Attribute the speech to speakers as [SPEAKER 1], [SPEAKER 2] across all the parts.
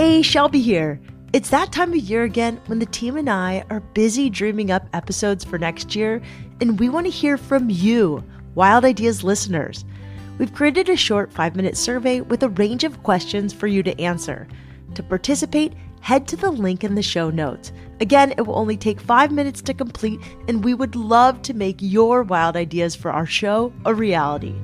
[SPEAKER 1] Hey, Shelby here. It's that time of year again when the team and I are busy dreaming up episodes for next year, and we want to hear from you, Wild Ideas listeners. We've created a short 5-minute survey with a range of questions for you to answer. To participate, head to the link in the show notes. Again, it will only take 5 minutes to complete, and we would love to make your wild ideas for our show a reality.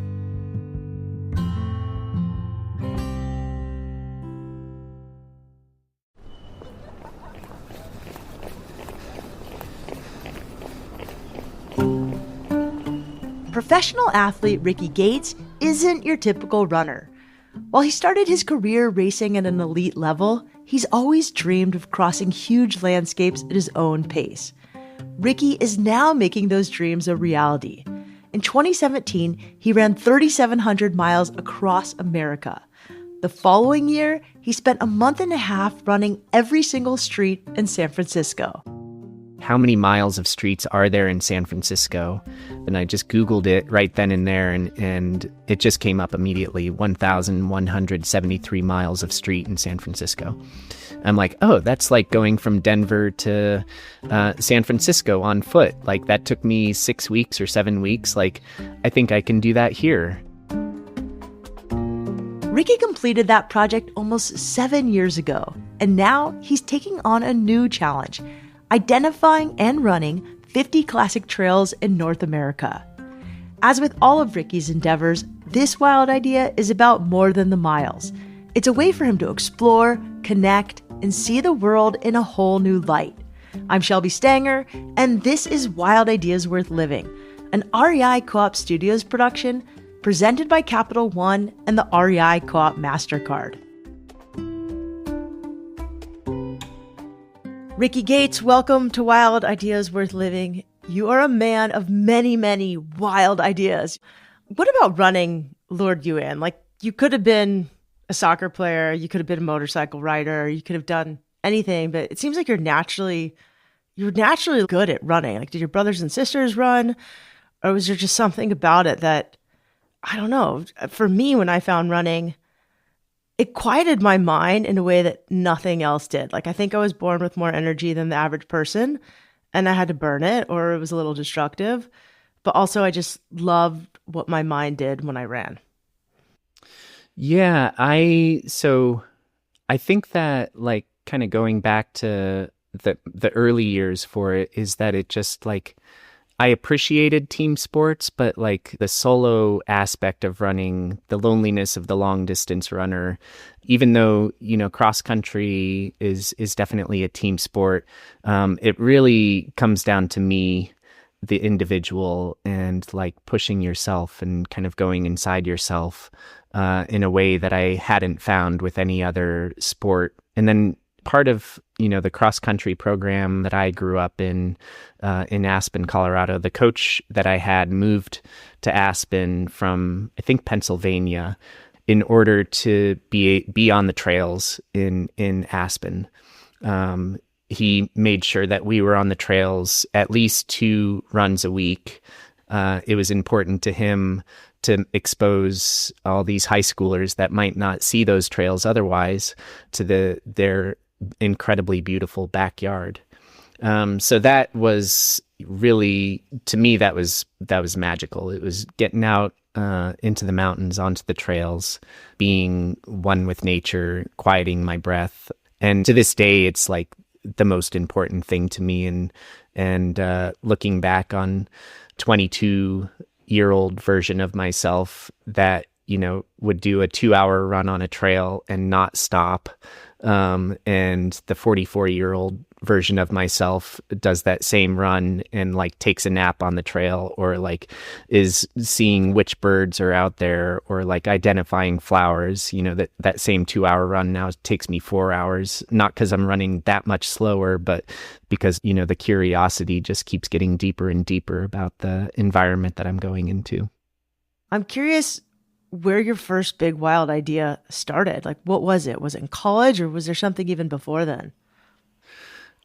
[SPEAKER 1] Professional athlete Rickey Gates isn't your typical runner. While he started his career racing at an elite level, he's always dreamed of crossing huge landscapes at his own pace. Rickey is now making those dreams a reality. In 2017, he ran 3,700 miles across America. The following year, he spent a month and a half running every single street in San Francisco.
[SPEAKER 2] How many miles of streets are there in San Francisco? And I just Googled it right then and there, and it just came up immediately, 1,173 miles of street in San Francisco. I'm like, oh, that's like going from Denver to San Francisco on foot. Like, that took me 6 weeks or 7 weeks. Like, I think I can do that here.
[SPEAKER 1] Rickey completed that project almost 7 years ago, and now he's taking on a new challenge: identifying and running 50 classic trails in North America. As with all of Rickey's endeavors, this wild idea is about more than the miles. It's a way for him to explore, connect, and see the world in a whole new light. I'm Shelby Stanger, and this is Wild Ideas Worth Living, an REI Co-op Studios production presented by Capital One and the REI Co-op MasterCard. Rickey Gates, welcome to Wild Ideas Worth Living. You are a man of many, many wild ideas. What about running lured you in? Like, you could have been a soccer player, you could have been a motorcycle rider, you could have done anything, but it seems like you're naturally good at running. Like, did your brothers and sisters run? Or was there just something about it that, I don't know, for me, when I found running, it quieted my mind in a way that nothing else did. Like, I think I was born with more energy than the average person, and I had to burn it, or it was a little destructive. But also, I just loved what my mind did when I ran.
[SPEAKER 2] Yeah, I think that, like, kind of going back to the early years for it is that it just, like, I appreciated team sports, but like the solo aspect of running, the loneliness of the long distance runner, even though, you know, cross country is definitely a team sport, it really comes down to me, the individual, and like pushing yourself and kind of going inside yourself in a way that I hadn't found with any other sport. And then part of, you know, the cross country program that I grew up in Aspen, Colorado, the coach that I had moved to Aspen from, I think, Pennsylvania, in order to be on the trails in Aspen. He made sure that we were on the trails at least 2 runs a week. It was important to him to expose all these high schoolers that might not see those trails otherwise to their incredibly beautiful backyard. So that was really, to me, that was magical. It was getting out into the mountains, onto the trails, being one with nature, quieting my breath. And to this day, it's like the most important thing to me. And looking back on 22-year-old version of myself that, you know, would do a 2-hour run on a trail and not stop. And the 44-year-old version of myself does that same run and like takes a nap on the trail, or like is seeing which birds are out there, or like identifying flowers. You know, that same 2-hour run now takes me 4 hours, not because I'm running that much slower, but because, you know, the curiosity just keeps getting deeper and deeper about the environment that I'm going into.
[SPEAKER 1] I'm curious where your first big wild idea started. Like, what was it? Was it in college, or was there something even before then?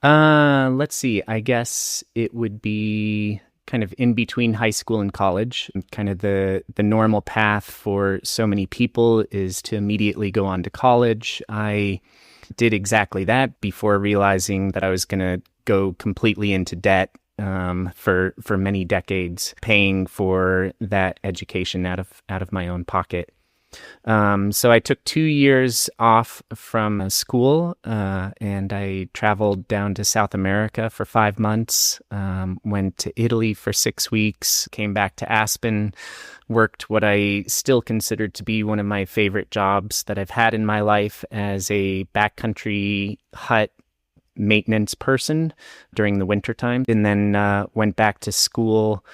[SPEAKER 2] Let's see. I guess it would be kind of in between high school and college. Kind of the normal path for so many people is to immediately go on to college. I did exactly that before realizing that I was going to go completely into debt for many decades, paying for that education out of my own pocket. So I took 2 years off from school, and I traveled down to South America for 5 months, went to Italy for 6 weeks, came back to Aspen, worked what I still considered to be one of my favorite jobs that I've had in my life as a backcountry hut maintenance person during the wintertime, and then went back to school,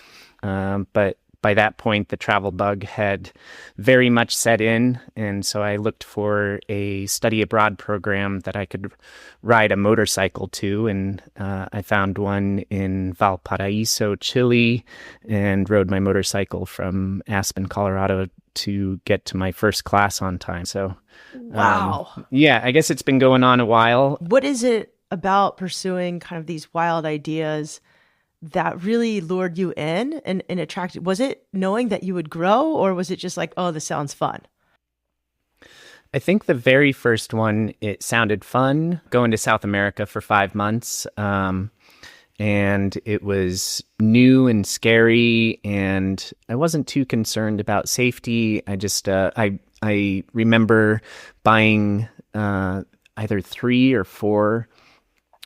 [SPEAKER 2] but by that point, the travel bug had very much set in, and so I looked for a study abroad program that I could ride a motorcycle to, and I found one in Valparaiso, Chile, and rode my motorcycle from Aspen, Colorado to get to my first class on time. So,
[SPEAKER 1] Wow.
[SPEAKER 2] Yeah, I guess it's been going on a while.
[SPEAKER 1] What is it about pursuing kind of these wild ideas that really lured you in and attracted? Was it knowing that you would grow, or was it just like, oh, this sounds fun?
[SPEAKER 2] I think the very first one, it sounded fun, going to South America for 5 months. And it was new and scary, and I wasn't too concerned about safety. I just, I remember buying either 3 or 4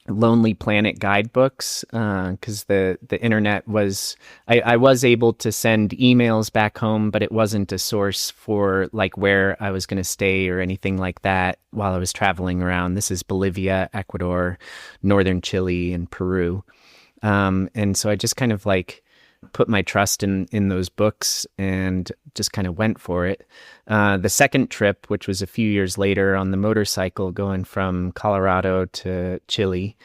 [SPEAKER 2] Lonely Planet guidebooks, because the internet was, I was able to send emails back home, but it wasn't a source for like where I was going to stay or anything like that while I was traveling around. This is Bolivia, Ecuador, northern Chile, and Peru. And so I just kind of like put my trust in those books and just kind of went for it. The second trip, which was a few years later on the motorcycle going from Colorado to Chile,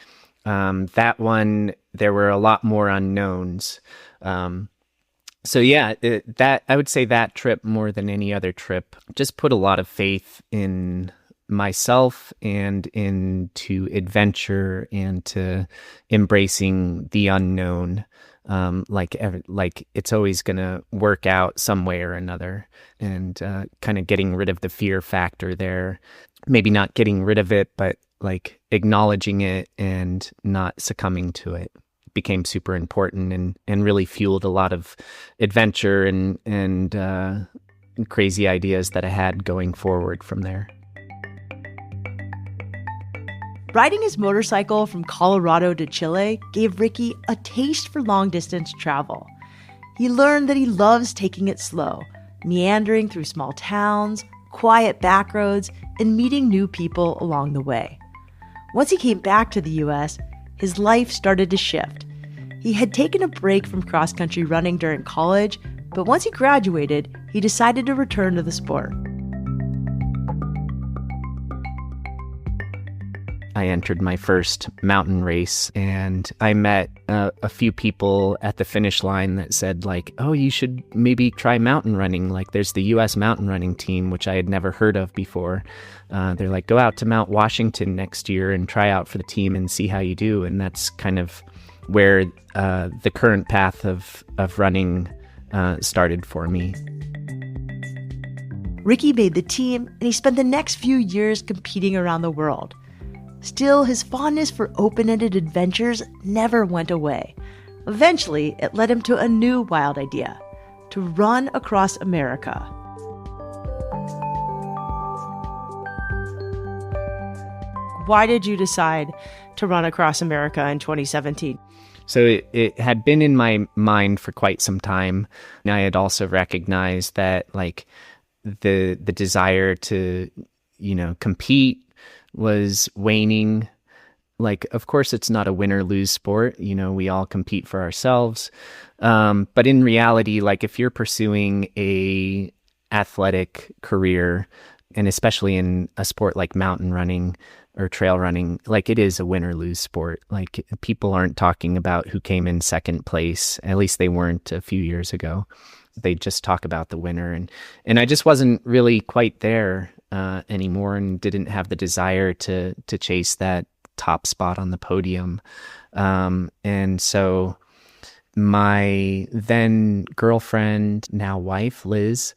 [SPEAKER 2] that one, there were a lot more unknowns. So yeah, that I would say that trip more than any other trip just put a lot of faith in myself and into adventure and to embracing the unknown. Like it's always going to work out some way or another, and kind of getting rid of the fear factor there. Maybe not getting rid of it, but like acknowledging it and not succumbing to it became super important, and really fueled a lot of adventure and crazy ideas that I had going forward from there.
[SPEAKER 1] Riding his motorcycle from Colorado to Chile gave Rickey a taste for long-distance travel. He learned that he loves taking it slow, meandering through small towns, quiet back roads, and meeting new people along the way. Once he came back to the U.S., his life started to shift. He had taken a break from cross-country running during college, but once he graduated, he decided to return to the sport.
[SPEAKER 2] I entered my first mountain race, and I met a few people at the finish line that said like, oh, you should maybe try mountain running. Like there's the U.S. mountain running team, which I had never heard of before. They're like, go out to Mount Washington next year and try out for the team and see how you do. And that's kind of where the current path of running started for me.
[SPEAKER 1] Rickey made the team, and he spent the next few years competing around the world. Still, his fondness for open-ended adventures never went away. Eventually, it led him to a new wild idea: to run across America. Why did you decide to run across America in 2017?
[SPEAKER 2] So it had been in my mind for quite some time. And I had also recognized that like the desire to, compete was waning. Like, of course, it's not a win or lose sport. We all compete for ourselves. But in reality, like if you're pursuing a athletic career, and especially in a sport like mountain running or trail running, like it is a win or lose sport. Like people aren't talking about who came in second place. At least they weren't a few years ago. They just talk about the winner. And I just wasn't really quite there anymore, and didn't have the desire to chase that top spot on the podium. And so My then girlfriend, now wife, Liz,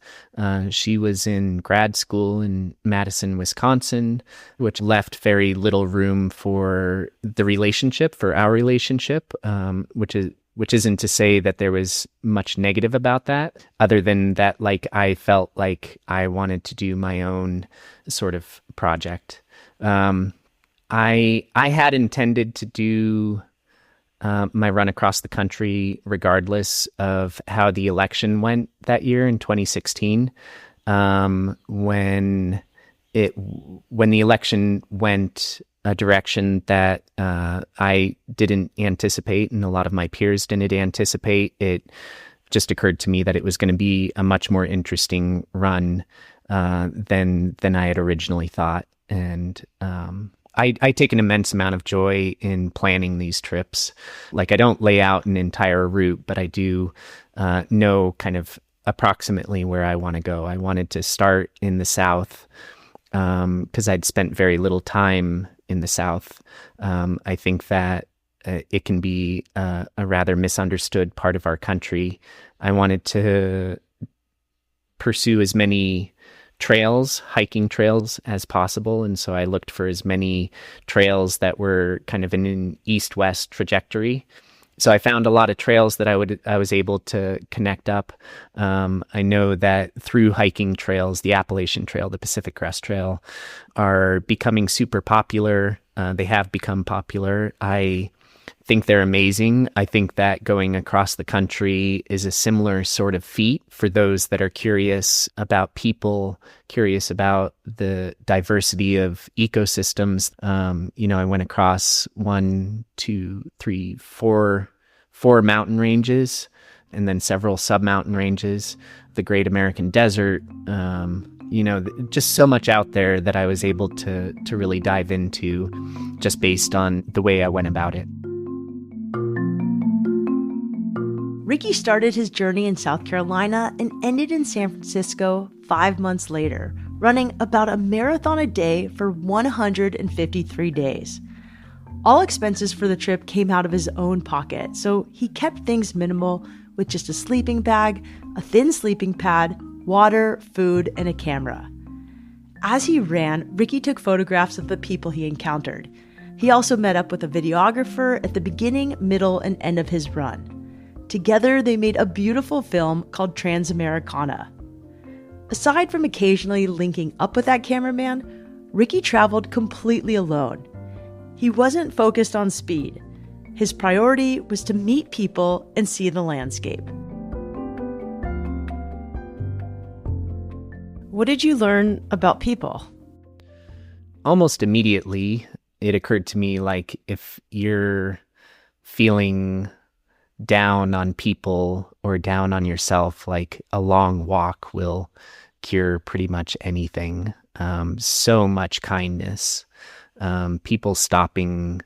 [SPEAKER 2] she was in grad school in Madison, Wisconsin, which left very little room for the relationship, for our relationship, which isn't to say that there was much negative about that, other than that, like, I felt like I wanted to do my own sort of project. I had intended to do my run across the country regardless of how the election went that year in 2016. When the election went a direction that I didn't anticipate, and a lot of my peers didn't anticipate, it just occurred to me that it was going to be a much more interesting run than I had originally thought. And I take an immense amount of joy in planning these trips. Like, I don't lay out an entire route, but I do know kind of approximately where I want to go. I wanted to start in the South because I'd spent very little time in the South. I think that it can be a rather misunderstood part of our country. I wanted to pursue as many hiking trails as possible. And so I looked for as many trails that were kind of in an east-west trajectory. So I found a lot of trails that I was able to connect up. I know that through hiking trails, the Appalachian Trail, the Pacific Crest Trail, are becoming super popular. They have become popular. I think they're amazing. I think that going across the country is a similar sort of feat for those that are curious about people, curious about the diversity of ecosystems. I went across 4 mountain ranges, and then several sub-mountain ranges, the Great American Desert, just so much out there that I was able to really dive into just based on the way I went about it.
[SPEAKER 1] Rickey started his journey in South Carolina and ended in San Francisco 5 months later, running about a marathon a day for 153 days. All expenses for the trip came out of his own pocket, so he kept things minimal with just a sleeping bag, a thin sleeping pad, water, food, and a camera. As he ran, Rickey took photographs of the people he encountered. He also met up with a videographer at the beginning, middle, and end of his run. Together, they made a beautiful film called Transamericana. Aside from occasionally linking up with that cameraman, Rickey traveled completely alone. He wasn't focused on speed. His priority was to meet people and see the landscape. What did you learn about people?
[SPEAKER 2] Almost immediately, it occurred to me, like, if you're feeling down on people or down on yourself, like, a long walk will cure pretty much anything. So much kindness. People stopping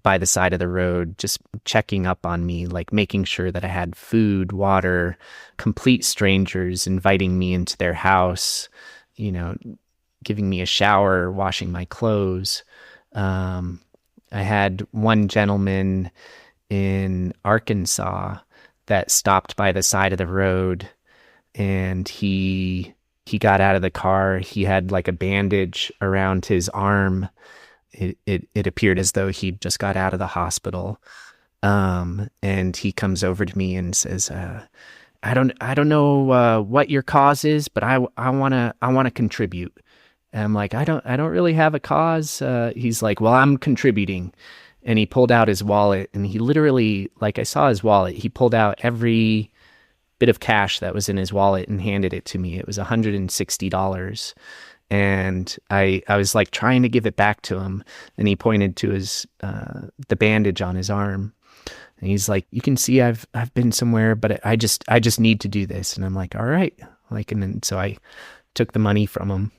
[SPEAKER 2] by the side of the road, just checking up on me, like making sure that I had food, water, complete strangers inviting me into their house, giving me a shower, washing my clothes. I had one gentleman in Arkansas that stopped by the side of the road, and he got out of the car. He had like a bandage around his arm. It appeared as though he just got out of the hospital. And he comes over to me and says, I don't know what your cause is, but I want to contribute. And I'm like, I don't really have a cause. He's like, well, I'm contributing. And he pulled out his wallet, and he literally, like, I saw his wallet. He pulled out every bit of cash that was in his wallet and handed it to me. It was $160. And I was like trying to give it back to him, and he pointed to his the bandage on his arm, and he's like, "You can see I've been somewhere, but I just need to do this." And I'm like, "All right," like, and then so I took the money from him.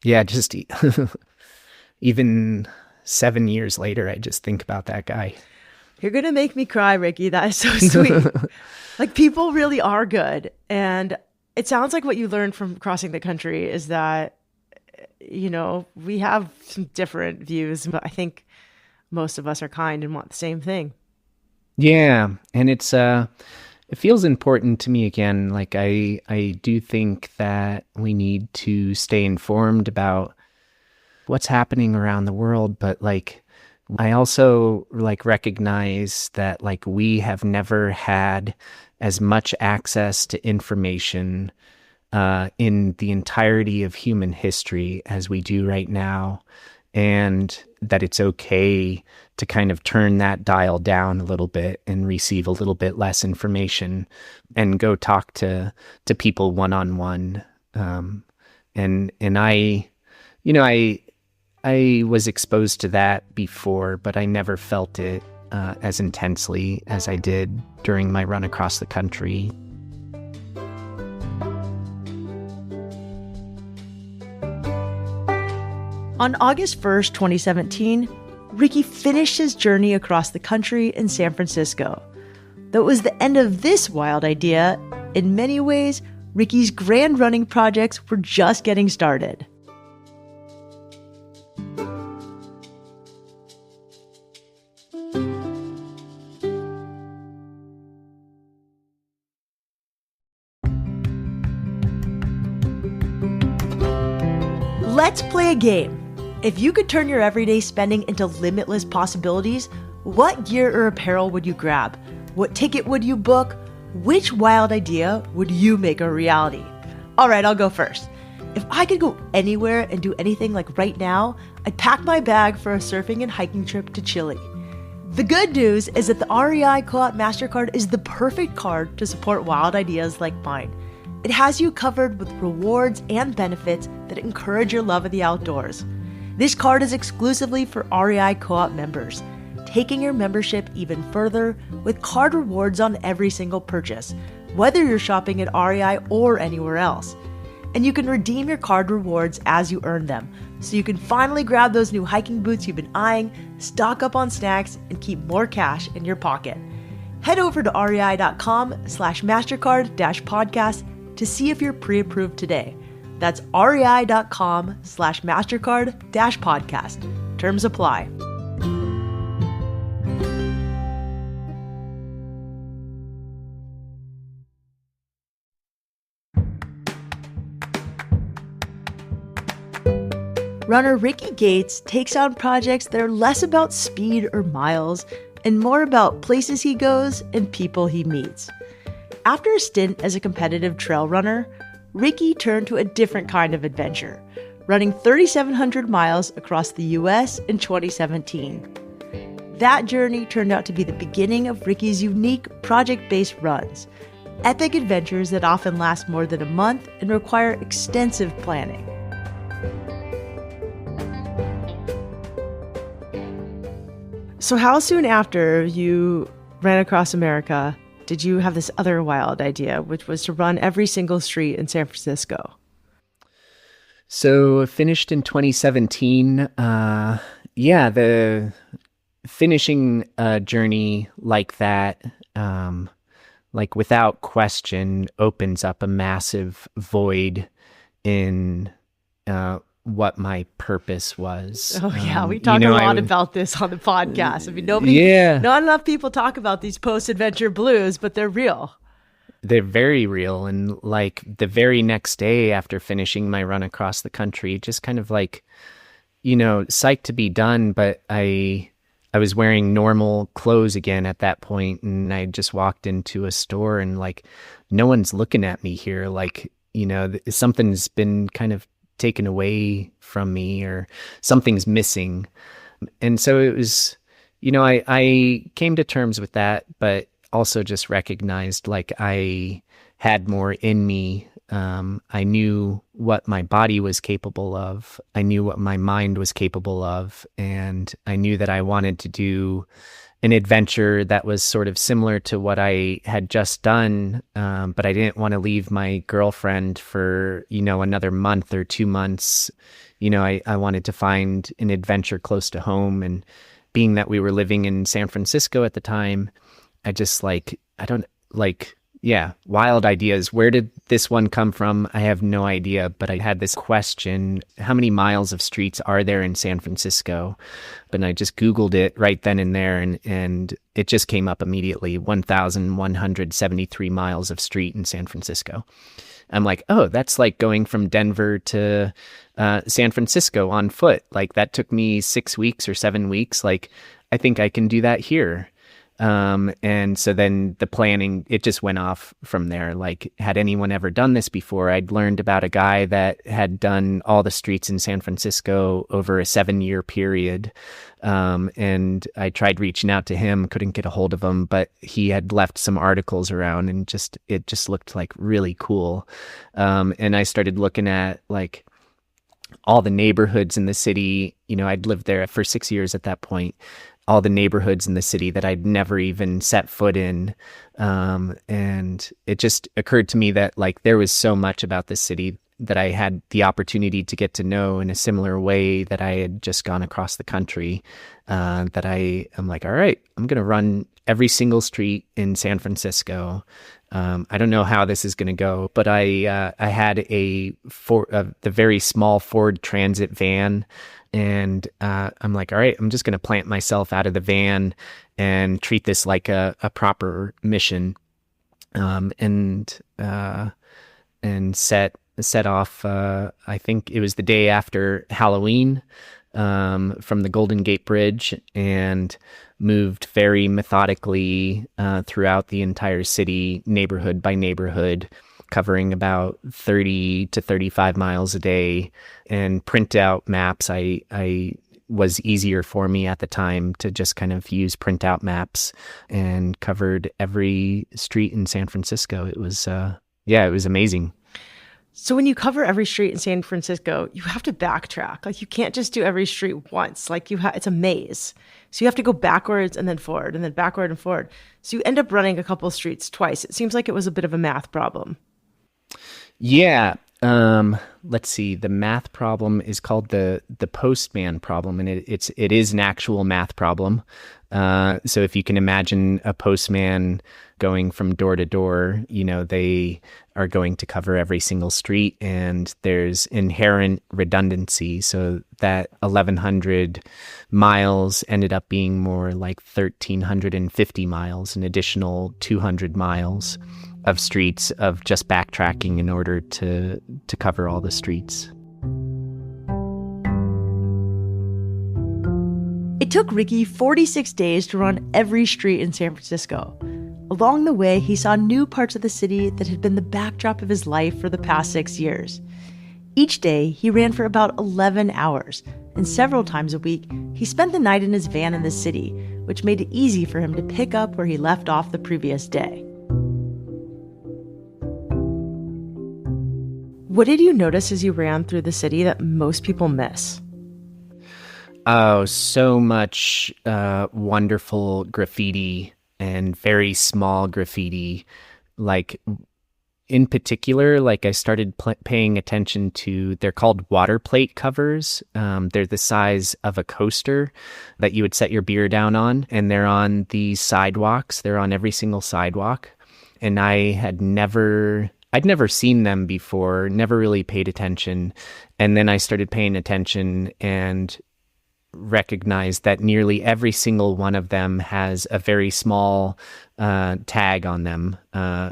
[SPEAKER 2] Just even 7 years later, I just think about that guy.
[SPEAKER 1] You're gonna make me cry, Rickey. That is so sweet. Like, people really are good, and it sounds like what you learned from crossing the country is that, we have some different views, but I think most of us are kind and want the same thing.
[SPEAKER 2] Yeah, and it feels important to me again. Like I do think that we need to stay informed about what's happening around the world, but like I also like recognize that like we have never had as much access to information in the entirety of human history as we do right now, and that it's okay to kind of turn that dial down a little bit and receive a little bit less information and go talk to people one on one. And I, you know, I was exposed to that before, but I never felt it as intensely as I did during my run across the country.
[SPEAKER 1] On August 1st, 2017, Rickey finished his journey across the country in San Francisco. Though it was the end of this wild idea, in many ways, Rickey's grand running projects were just getting started. Let's play a game. If you could turn your everyday spending into limitless possibilities, what gear or apparel would you grab? What ticket would you book? Which wild idea would you make a reality? All right, I'll go first. If I could go anywhere and do anything like right now, I'd pack my bag for a surfing and hiking trip to Chile. The good news is that the REI Co-op MasterCard is the perfect card to support wild ideas like mine. It has you covered with rewards and benefits that encourage your love of the outdoors. This card is exclusively for REI Co-op members, taking your membership even further with card rewards on every single purchase, whether you're shopping at REI or anywhere else. And you can redeem your card rewards as you earn them, so you can finally grab those new hiking boots you've been eyeing, stock up on snacks, and keep more cash in your pocket. Head over to rei.com/mastercard-podcast to see if you're pre-approved today. That's rei.com/mastercard-podcast. Terms apply. Runner Rickey Gates takes on projects that are less about speed or miles and more about places he goes and people he meets. After a stint as a competitive trail runner, Rickey turned to a different kind of adventure, running 3,700 miles across the US in 2017. That journey turned out to be the beginning of Rickey's unique project-based runs, epic adventures that often last more than a month and require extensive planning. So how soon after you ran across America did you have this other wild idea, which was to run every single street in San Francisco?
[SPEAKER 2] So finished in 2017. The finishing a journey like that, like without question, opens up a massive void in what my purpose was.
[SPEAKER 1] Oh yeah, we talk a lot about this on the podcast. I mean, not enough people talk about these post-adventure blues, but they're real.
[SPEAKER 2] They're very real. And like the very next day after finishing my run across the country, just kind of like, psyched to be done, but I was wearing normal clothes again at that point, and I just walked into a store and like, no one's looking at me here. Like, something's been kind of taken away from me or something's missing. And so it was, I came to terms with that, but also just recognized like I had more in me. I knew what my body was capable of. I knew what my mind was capable of. And I knew that I wanted to do an adventure that was sort of similar to what I had just done. But I didn't want to leave my girlfriend for, another month or 2 months. I wanted to find an adventure close to home. And being that we were living in San Francisco at the time, I just Yeah, wild ideas. Where did this one come from? I have no idea, but I had this question. How many miles of streets are there in San Francisco? But I just Googled it right then and there, and it just came up immediately. 1,173 miles of street in San Francisco. I'm like, oh, that's like going from Denver to San Francisco on foot. Like that took me 6 weeks or 7 weeks. Like I think I can do that here. And so then the planning, it just went off from there. Like, had anyone ever done this before? I'd learned about a guy that had done all the streets in San Francisco over a 7-year period. And I tried reaching out to him, couldn't get a hold of him, but he had left some articles around and it just looked like really cool. And I started looking at like all the neighborhoods in the city. You know, I'd lived there for 6 years at that point. All the neighborhoods in the city that I'd never even set foot in. And it just occurred to me that like there was so much about this city that I had the opportunity to get to know in a similar way that I had just gone across the country, that I am like, all right, I'm going to run every single street in San Francisco. I don't know how this is going to go, but I had the very small Ford Transit van. And I'm like, all right, I'm just going to plant myself out of the van and treat this like a proper mission, and set off. I think it was the day after Halloween, from the Golden Gate Bridge, and moved very methodically throughout the entire city, neighborhood by neighborhood, covering about 30 to 35 miles a day, and print out maps. I was easier for me at the time to just kind of use printout maps, and covered every street in San Francisco. It was, it was amazing.
[SPEAKER 1] So when you cover every street in San Francisco, you have to backtrack. Like you can't just do every street once. Like it's a maze. So you have to go backwards and then forward and then backward and forward. So you end up running a couple streets twice. It seems like it was a bit of a math problem.
[SPEAKER 2] Yeah. Let's see. The math problem is called the postman problem, and it is an actual math problem. So if you can imagine a postman going from door to door, you know, they are going to cover every single street, and there's inherent redundancy. So that 1,100 miles ended up being more like 1,350 miles, an additional 200 miles of streets of just backtracking in order to cover all the streets.
[SPEAKER 1] It took Rickey 46 days to run every street in San Francisco. Along the way, he saw new parts of the city that had been the backdrop of his life for the past 6 years. Each day, he ran for about 11 hours, and several times a week, he spent the night in his van in the city, which made it easy for him to pick up where he left off the previous day. What did you notice as you ran through the city that most people miss?
[SPEAKER 2] Oh, so much wonderful graffiti, and very small graffiti. Like, in particular, like I started paying attention to, they're called water plate covers. They're the size of a coaster that you would set your beer down on, and they're on the sidewalks. They're on every single sidewalk. And I'd never seen them before, never really paid attention. And then I started paying attention and recognized that nearly every single one of them has a very small tag on them,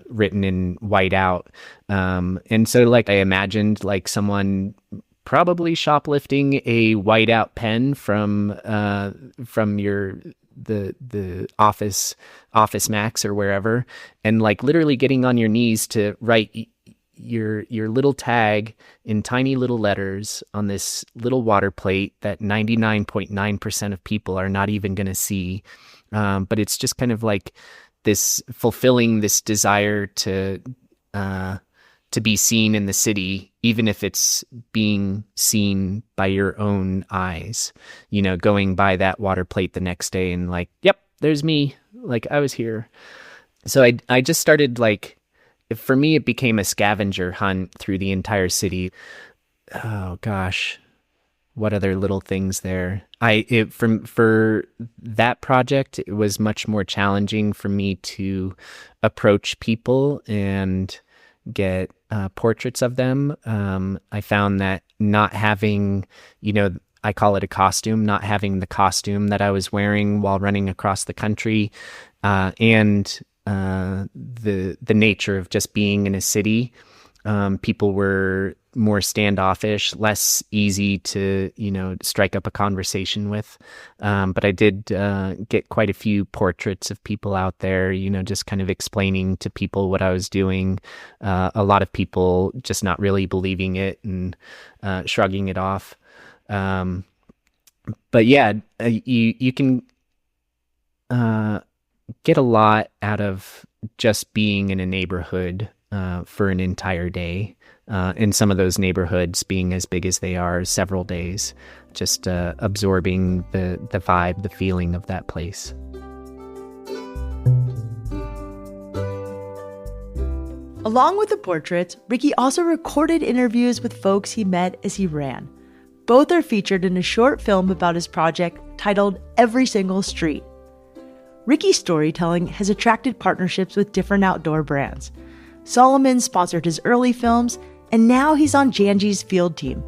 [SPEAKER 2] written in white out. And so like I imagined like someone probably shoplifting a whiteout pen from the office Max or wherever, and like literally getting on your knees to write your little tag in tiny little letters on this little water plate that 99.9% of people are not even going to see. But it's just kind of like this fulfilling this desire to be seen in the city, even if it's being seen by your own eyes, you know, going by that water plate the next day and like, yep, there's me. Like I was here. So I just started like, for me, it became a scavenger hunt through the entire city. Oh gosh. what other little things there? For that project, it was much more challenging for me to approach people and get portraits of them. I found that not having, I call it a costume, not having the costume that I was wearing while running across the country, and the nature of just being in a city. People were more standoffish, less easy to, strike up a conversation with. But I did get quite a few portraits of people out there, just kind of explaining to people what I was doing. A lot of people just not really believing it and shrugging it off. But yeah, you can get a lot out of just being in a neighborhood for an entire day. In some of those neighborhoods being as big as they are, several days, just absorbing the vibe, the feeling of that place.
[SPEAKER 1] Along with the portraits, Rickey also recorded interviews with folks he met as he ran. Both are featured in a short film about his project titled Every Single Street. Rickey's storytelling has attracted partnerships with different outdoor brands. Solomon sponsored his early films, and now he's on Janji's field team.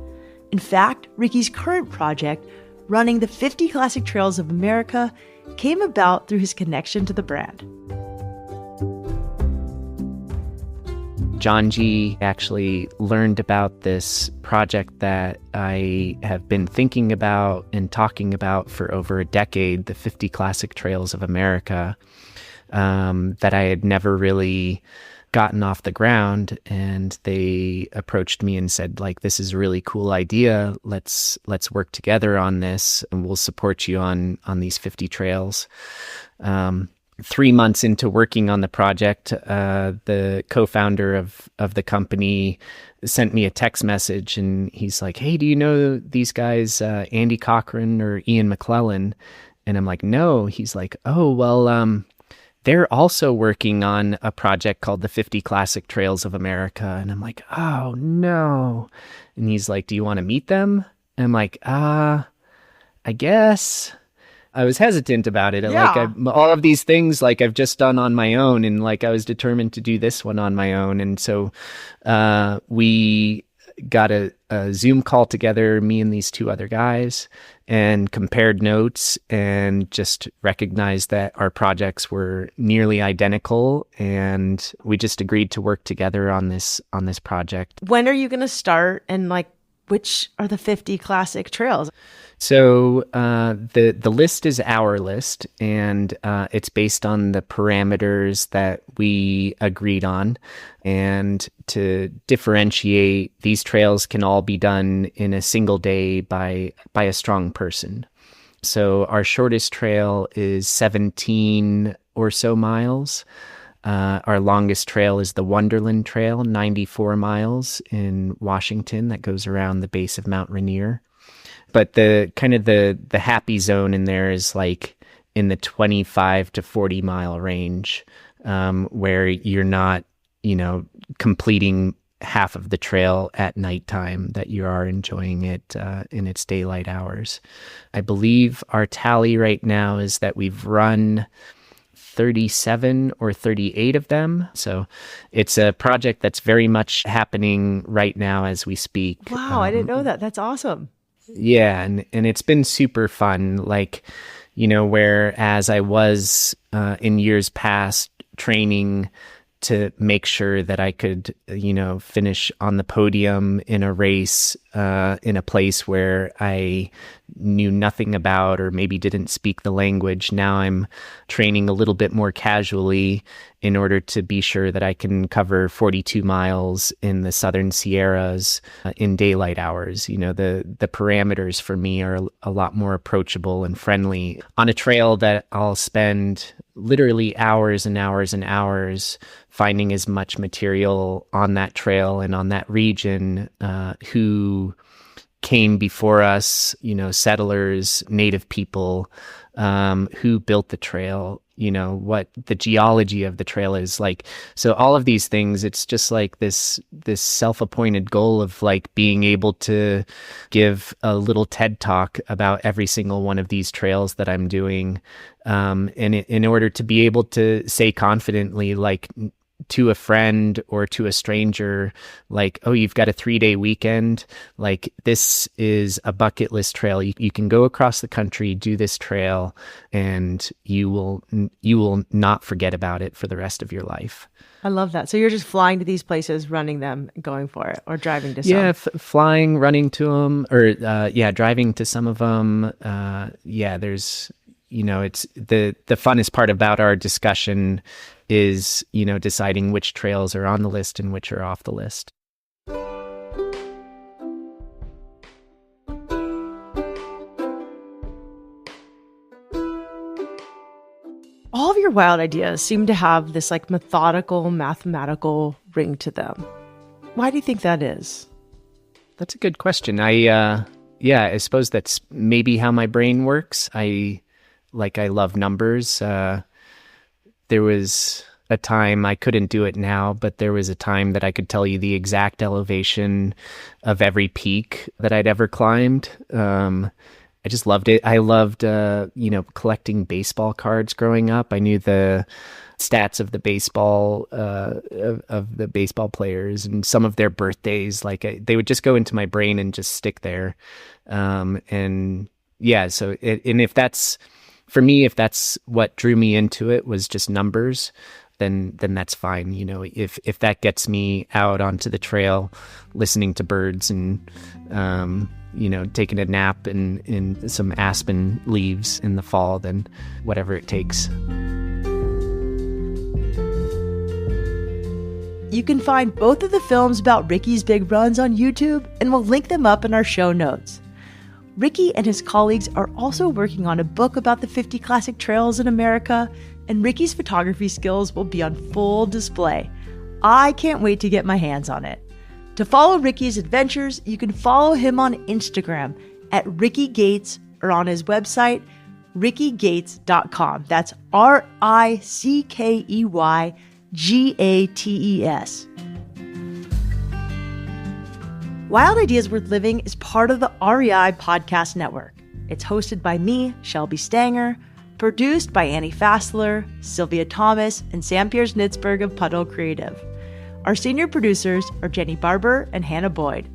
[SPEAKER 1] In fact, Rickey's current project, running the 50 Classic Trails of America, came about through his connection to the brand.
[SPEAKER 2] Janji actually learned about this project that I have been thinking about and talking about for over a decade, the 50 Classic Trails of America, that I had never really gotten off the ground. And they approached me and said, like, this is a really cool idea. Let's work together on this, and we'll support you on these 50 trails. 3 months into working on the project, the co-founder of the company sent me a text message, and he's like, "Hey, do you know these guys, Andy Cochran or Ian McClellan?" And I'm like, "No." He's like, "Oh, well, they're also working on a project called the 50 Classic Trails of America." And I'm like, "Oh, no." And he's like, "Do you want to meet them?" And I'm like, I guess." I was hesitant about it.
[SPEAKER 1] Yeah.
[SPEAKER 2] All of these things, like, I've just done on my own, and like I was determined to do this one on my own. And so we got a Zoom call together, me and these two other guys, and compared notes and just recognized that our projects were nearly identical, and we just agreed to work together on this project.
[SPEAKER 1] When are you going to start, and like, which are the 50 classic trails?
[SPEAKER 2] So the list is our list, and it's based on the parameters that we agreed on. And to differentiate, these trails can all be done in a single day by a strong person. So our shortest trail is 17 or so miles. Our longest trail is the Wonderland Trail, 94 miles in Washington, that goes around the base of Mount Rainier. But the kind of the happy zone in there is like in the 25 to 40 mile range, where you're not, completing half of the trail at nighttime, that you are enjoying it in its daylight hours. I believe our tally right now is that we've run 37 or 38 of them. So it's a project that's very much happening right now as we speak.
[SPEAKER 1] Wow, I didn't know that. That's awesome.
[SPEAKER 2] Yeah, and it's been super fun. Like, whereas I was in years past training to make sure that I could, finish on the podium in a race in a place where I knew nothing about or maybe didn't speak the language. Now I'm training a little bit more casually in order to be sure that I can cover 42 miles in the Southern Sierras in daylight hours. The parameters for me are a lot more approachable and friendly on a trail that I'll spend literally hours and hours and hours finding as much material on that trail and on that region who came before us, settlers, native people who built the trail. what the geology of the trail is like. So all of these things, it's just like this self-appointed goal of like being able to give a little TED talk about every single one of these trails that I'm doing. And in order to be able to say confidently, like, to a friend or to a stranger, like, oh, you've got a 3-day weekend, like, this is a bucket list trail. You can go across the country, do this trail, and you will not forget about it for the rest of your life.
[SPEAKER 1] I love that. So you're just flying to these places, running them, going for it, or driving to some?
[SPEAKER 2] Yeah, flying, running to them, or driving to some of them. There's, it's the funnest part about our discussion is, deciding which trails are on the list and which are off the list.
[SPEAKER 1] All of your wild ideas seem to have this like methodical, mathematical ring to them. Why do you think that is?
[SPEAKER 2] That's a good question. I suppose that's maybe how my brain works. I love numbers. There was a time, I couldn't do it now, but there was a time that I could tell you the exact elevation of every peak that I'd ever climbed. I just loved it. I loved, collecting baseball cards growing up. I knew the stats of the baseball, of the baseball players and some of their birthdays. They would just go into my brain and just stick there. If that's, for me, if that's what drew me into it was just numbers, then that's fine. If that gets me out onto the trail, listening to birds and, taking a nap in some aspen leaves in the fall, then whatever it takes.
[SPEAKER 1] You can find both of the films about Rickey's big runs on YouTube, and we'll link them up in our show notes. Rickey and his colleagues are also working on a book about the 50 classic trails in America, and Rickey's photography skills will be on full display. I can't wait to get my hands on it. To follow Rickey's adventures, you can follow him on Instagram at Rickey Gates or on his website, rickeygates.com. That's RickeyGates. Wild Ideas Worth Living is part of the REI Podcast Network. It's hosted by me, Shelby Stanger, produced by Annie Fassler, Sylvia Thomas, and Sam Piers-Nitzberg of Puddle Creative. Our senior producers are Jenny Barber and Hannah Boyd.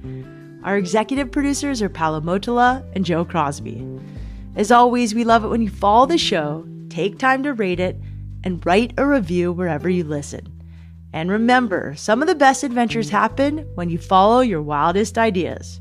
[SPEAKER 1] Our executive producers are Paolo Motola and Joe Crosby. As always, we love it when you follow the show, take time to rate it, and write a review wherever you listen. And remember, some of the best adventures happen when you follow your wildest ideas.